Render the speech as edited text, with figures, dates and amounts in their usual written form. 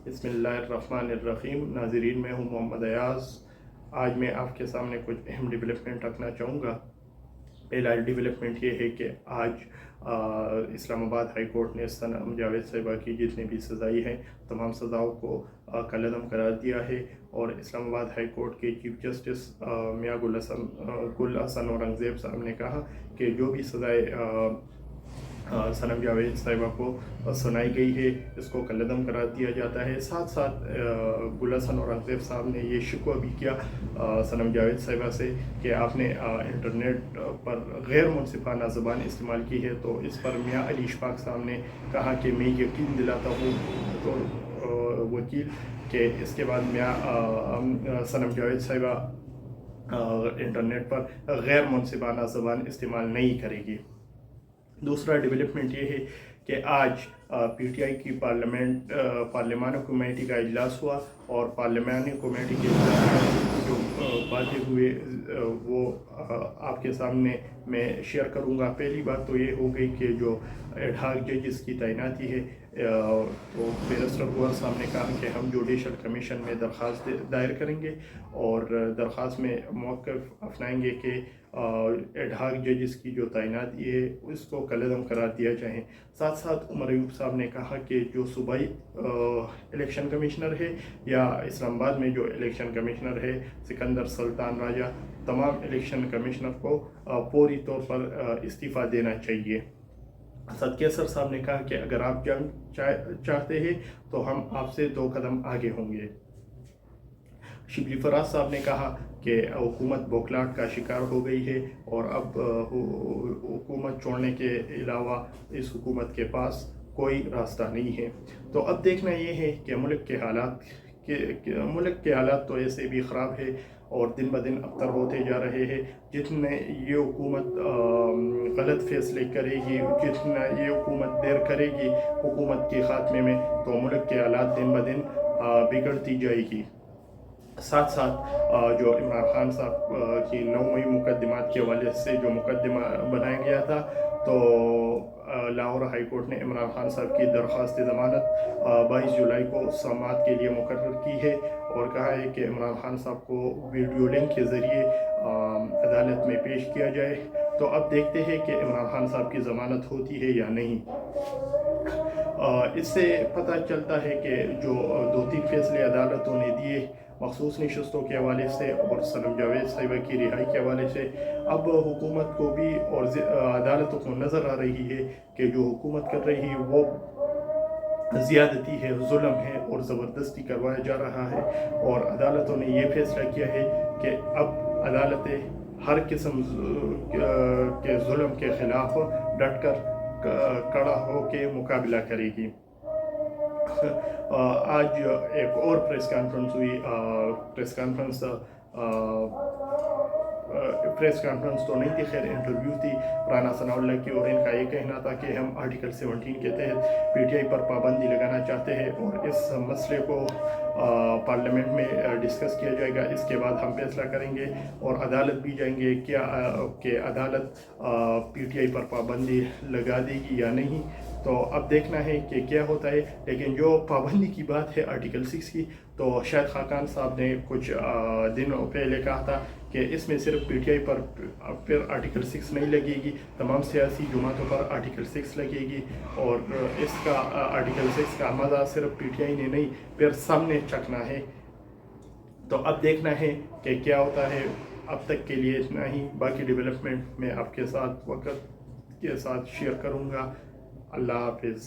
बिस्मिल्लाहिर्रहमानिर्रहीम। नाज़रीन, मैं हूँ मोहम्मद अयाज़। आज मैं आपके सामने कुछ अहम डेवलपमेंट रखना चाहूँगा। पहला डेवलपमेंट ये है कि आज इस्लामाबाद हाई कोर्ट ने सनम जावेद साहिबा की जितनी भी सज़ाई हैं तमाम सज़ाओं को कलअदम करार दिया है और इस्लामाबाद हाई कोर्ट के चीफ जस्टिस मियां गुल हसन औरंगज़ेब साहब ने कहा कि जो भी सज़ाएँ सनम जावेद साहिबा को सुनाई गई है इसको कलअदम करार दिया जाता है। साथ साथ गुल हसन औरंगज़ेब साहब ने ये शिकवा भी किया सनम जावेद साहिबा से कि आपने इंटरनेट पर गैर मुनसिफाना ज़बान इस्तेमाल की है। तो इस पर मियां अली इशफाक साहब ने कहा कि मैं यकीन दिलाता हूँ तो वकील के इसके बाद मियां सनम जावेद साहिबा इंटरनेट पर गैर मुनसिफाना ज़बान इस्तेमाल नहीं करेगी। दूसरा डेवलपमेंट ये है कि आज पीटीआई की पार्लिमानी कमेटी का इजलास हुआ और पार्लिमानी कमेटी के जो बातें हुए वो आपके सामने मैं शेयर करूंगा। पहली बात तो ये हो गई कि जो एडहॉक जजेस की तैनाती है तो बैरिस्टर गौहर साहब ने कहा कि हम जुडिशल कमीशन में दरख्वास्त दायर करेंगे और दरख्वास्त में मौक़िफ़ अपनाएंगे कि एडहॉक जजेस की जो तैनाती है उसको कलअदम करार दिया जाए। साथ साथ उमर अयूब साहब ने कहा कि जो सूबाई इलेक्शन कमिश्नर है या इस्लामाबाद में जो इलेक्शन कमिश्नर है सिकंदर सुल्तान राजा, तमाम इलेक्शन कमिश्नर को पूरी तौर पर इस्तीफ़ा देना चाहिए। असद कैसर साहब ने कहा कि अगर आप जंग चाहते हैं तो हम आपसे 2 कदम आगे होंगे। शिबली फराज साहब ने कहा कि हुकूमत बौखलाहट का शिकार हो गई है और अब हुकूमत छोड़ने के अलावा इस हुकूमत के पास कोई रास्ता नहीं है। तो अब देखना ये है कि मुल्क के हालात तो ऐसे भी ख़राब है और दिन ब दिन अबतर होते जा रहे हैं। जितने ये हुकूमत गलत फैसले करेगी, जितना ये हुकूमत देर करेगी हुकूमत के ख़ात्मे में, तो मुल्क के हालात दिन ब दिन बिगड़ती जाएगी। साथ साथ जो इमरान खान साहब की 9 मई मुकदमात के हवाले से जो मुकदमा बनाया गया था तो लाहौर हाई कोर्ट ने इमरान खान साहब की दरख्वास्त ज़मानत 22 जुलाई को समाअत के लिए मुकर्रर की है और कहा है कि इमरान खान साहब को वीडियो लिंक के ज़रिए अदालत में पेश किया जाए। तो अब देखते हैं कि इमरान खान साहब की ज़मानत होती है या नहीं। इससे पता चलता है कि जो 2-3 फैसले अदालतों ने दिए मखसूस नशस्तों के हवाले से और सनम जावेद साहिबा की रिहाई के हवाले से, अब हुकूमत को भी और अदालतों को नज़र आ रही है कि जो हुकूमत कर रही है वो ज़्यादती है, जुल्म है और ज़बरदस्ती करवाया जा रहा है। और अदालतों ने ये फैसला किया है कि अब अदालतें हर किस्म के जुल्म के ख़िलाफ़ डट कर खड़ा हो के मुकाबला करेगी। आज एक और प्रेस कॉन्फ्रेंस हुई। प्रेस कॉन्फ्रेंस तो नहीं थी, खैर इंटरव्यू थी राना सनाउल्लाह की और इनका ये कहना था कि हम आर्टिकल 17 के तहत पीटीआई पर पाबंदी लगाना चाहते हैं और इस मसले को पार्लियामेंट में डिस्कस किया जाएगा। इसके बाद हम फैसला करेंगे और अदालत भी जाएंगे क्या कि अदालत पीटीआई पर पाबंदी लगा देगी या नहीं। तो अब देखना है कि क्या होता है। लेकिन जो पाबंदी की बात है आर्टिकल 6 की, तो शाहिद खाकान साहब ने कुछ दिनों पहले कहा था कि इसमें सिर्फ पीटीआई पर फिर आर्टिकल 6 नहीं लगेगी, तमाम सियासी जमातों पर आर्टिकल 6 लगेगी और इसका आर्टिकल 6 का मज़ा सिर्फ पीटीआई ने नहीं फिर सब ने चखना है। तो अब देखना है कि क्या होता है। अब तक के लिए इतना ही, बाकी डेवलपमेंट मैं आपके साथ वक्त के साथ शेयर करूँगा। अल्लाह हाफिज़।